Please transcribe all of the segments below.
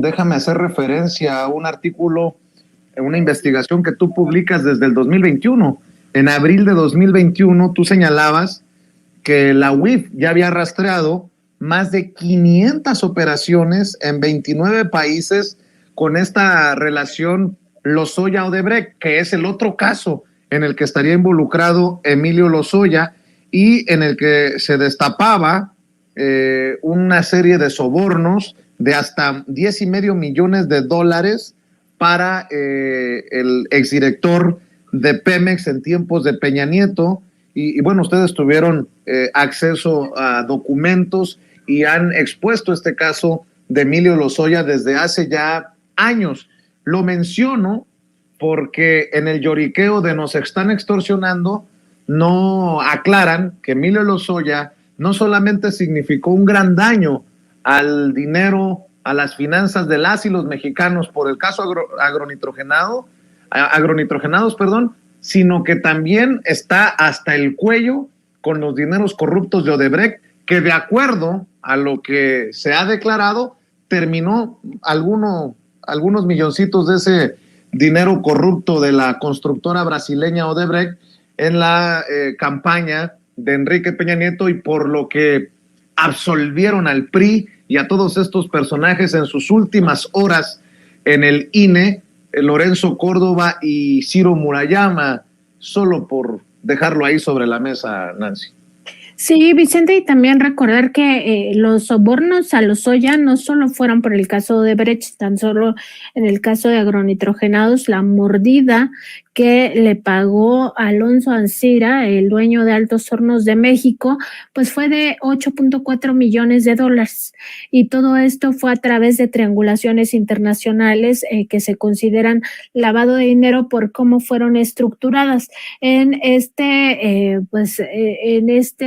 déjame hacer referencia a un artículo, una investigación que tú publicas desde el 2021. En abril de 2021 tú señalabas que la UIF ya había rastreado más de 500 operaciones en 29 países con esta relación Lozoya-Odebrecht, que es el otro caso en el que estaría involucrado Emilio Lozoya y en el que se destapaba una serie de sobornos de hasta $10.5 millones para el exdirector de Pemex en tiempos de Peña Nieto. Y bueno, ustedes tuvieron acceso a documentos y han expuesto este caso de Emilio Lozoya desde hace ya años. Lo menciono porque en el lloriqueo de nos están extorsionando, no aclaran que Emilio Lozoya no solamente significó un gran daño al dinero, a las finanzas de las y los mexicanos por el caso agronitrogenados, sino que también está hasta el cuello con los dineros corruptos de Odebrecht, que de acuerdo a lo que se ha declarado, terminó algunos milloncitos de ese dinero corrupto de la constructora brasileña Odebrecht en la campaña de Enrique Peña Nieto, y por lo que absolvieron al PRI y a todos estos personajes en sus últimas horas en el INE, Lorenzo Córdoba y Ciro Murayama, solo por dejarlo ahí sobre la mesa, Nancy. Sí, Vicente, y también recordar que los sobornos a Lozoya no solo fueron por el caso de Brecht, tan solo en el caso de agronitrogenados, la mordida que le pagó Alonso Ancira, el dueño de Altos Hornos de México, pues fue de $8.4 millones. Y todo esto fue a través de triangulaciones internacionales que se consideran lavado de dinero por cómo fueron estructuradas. En este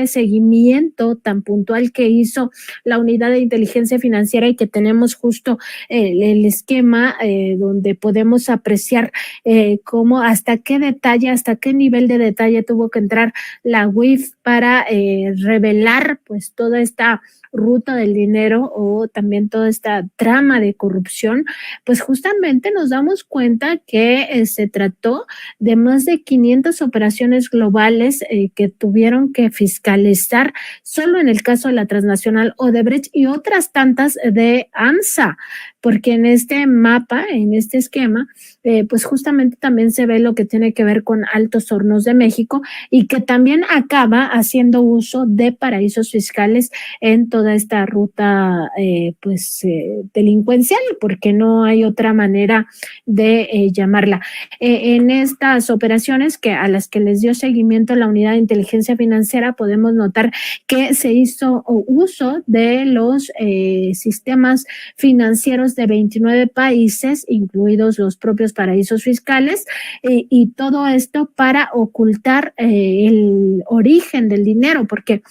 seguimiento tan puntual que hizo la unidad de inteligencia financiera, y que tenemos justo el esquema donde podemos apreciar cómo hasta qué detalle, hasta qué nivel de detalle tuvo que entrar la UIF para revelar pues toda esta ruta del dinero o también toda esta trama de corrupción. Pues justamente nos damos cuenta que se trató de más de 500 operaciones globales que tuvieron que fiscalizar solo en el caso de la transnacional Odebrecht y otras tantas de AMSA, porque en este mapa, en este esquema, pues justamente también se ve lo que tiene que ver con Altos Hornos de México, y que también acaba haciendo uso de paraísos fiscales en toda esta ruta delincuencial, porque no hay otra manera de llamarla. En estas operaciones a las que les dio seguimiento la unidad de inteligencia financiera, podemos notar que se hizo uso de los sistemas financieros de 29 países, incluidos los propios paraísos fiscales, y todo esto para ocultar el origen del dinero, porque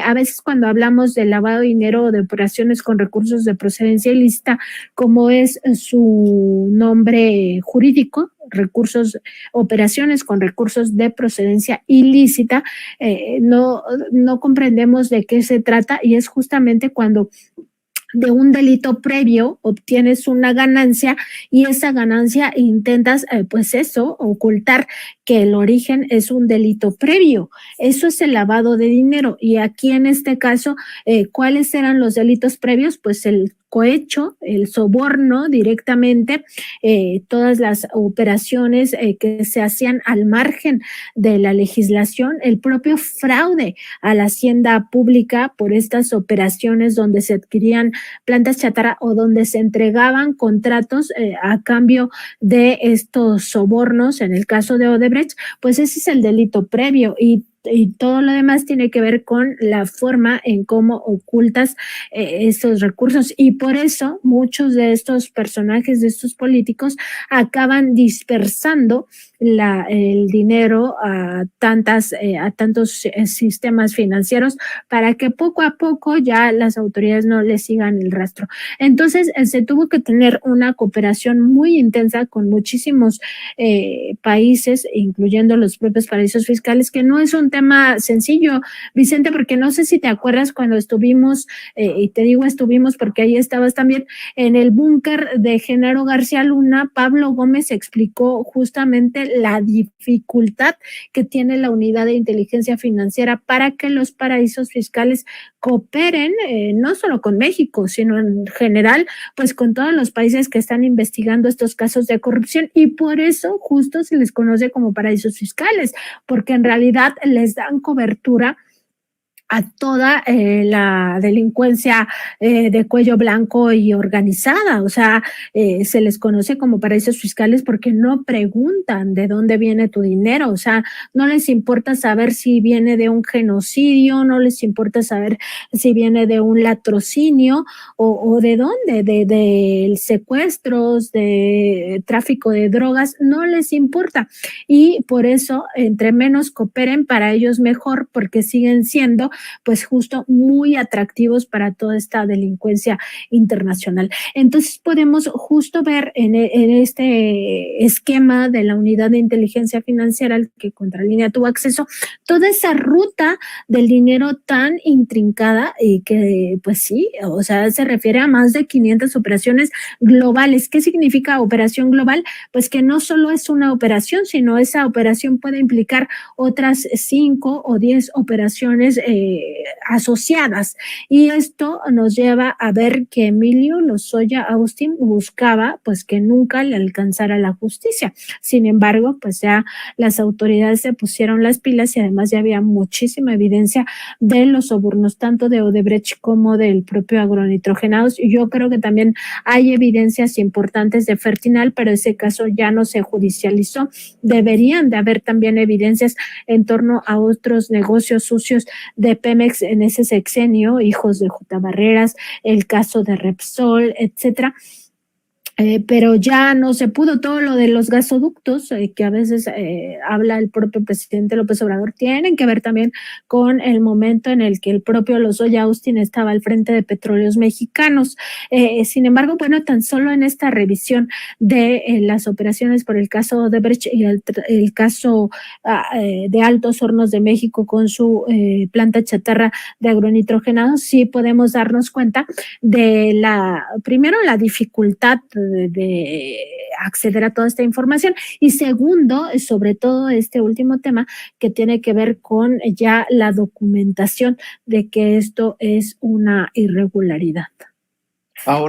a veces cuando hablamos de lavado de dinero o de operaciones con recursos de procedencia ilícita, como es su nombre jurídico, operaciones con recursos de procedencia ilícita, no comprendemos de qué se trata, y es justamente cuando de un delito previo obtienes una ganancia, y esa ganancia intentas ocultar que el origen es un delito previo. Eso es el lavado de dinero. Y aquí en este caso, ¿cuáles eran los delitos previos? Pues el cohecho, el soborno directamente, todas las operaciones que se hacían al margen de la legislación, el propio fraude a la hacienda pública por estas operaciones donde se adquirían plantas chatarra o donde se entregaban contratos a cambio de estos sobornos. En el caso de Odebrecht, pues ese es el delito previo, y todo lo demás tiene que ver con la forma en cómo ocultas estos recursos, y por eso muchos de estos personajes, de estos políticos, acaban dispersando el dinero a tantos sistemas financieros, para que poco a poco ya las autoridades no les sigan el rastro. Entonces se tuvo que tener una cooperación muy intensa con muchísimos países, incluyendo los propios paraísos fiscales, que no es un tema sencillo, Vicente, porque no sé si te acuerdas cuando estuvimos, y te digo estuvimos porque ahí estabas también, en el búnker de Genaro García Luna, Pablo Gómez explicó justamente la dificultad que tiene la unidad de inteligencia financiera para que los paraísos fiscales cooperen, no solo con México, sino en general, pues con todos los países que están investigando estos casos de corrupción, y por eso justo se les conoce como paraísos fiscales, porque en realidad les dan cobertura a toda la delincuencia de cuello blanco y organizada. O sea, se les conoce como paraísos fiscales porque no preguntan de dónde viene tu dinero. O sea, no les importa saber si viene de un genocidio, no les importa saber si viene de un latrocinio o de dónde, de secuestros, de tráfico de drogas, no les importa. Y por eso, entre menos cooperen, para ellos mejor, porque siguen siendo pues justo muy atractivos para toda esta delincuencia internacional. Entonces podemos justo ver en este esquema de la unidad de inteligencia financiera al que Contralínea tuvo acceso, toda esa ruta del dinero tan intrincada y que pues sí, o sea, se refiere a más de 500 operaciones globales. ¿Qué significa operación global? Pues que no solo es una operación, sino esa operación puede implicar otras 5 o 10 operaciones asociadas. Y esto nos lleva a ver que Emilio Lozoya Austin buscaba pues que nunca le alcanzara la justicia. Sin embargo, pues ya las autoridades se pusieron las pilas y además ya había muchísima evidencia de los sobornos tanto de Odebrecht como del propio Agronitrogenados. Y yo creo que también hay evidencias importantes de Fertinal, pero ese caso ya no se judicializó. Deberían de haber también evidencias en torno a otros negocios sucios de Pemex en ese sexenio, hijos de J. Barreras, el caso de Repsol, etcétera. Pero ya no se pudo. Todo lo de los gasoductos, que a veces habla el propio presidente López Obrador, tienen que ver también con el momento en el que el propio Lozoya Austin estaba al frente de Petróleos Mexicanos. Sin embargo, bueno, tan solo en esta revisión de las operaciones por el caso de Brecht y el caso de Altos Hornos de México con su planta chatarra de agronitrogenados, sí podemos darnos cuenta de primero, la dificultad de acceder a toda esta información, y segundo, sobre todo este último tema que tiene que ver con ya la documentación de que esto es una irregularidad. Ahora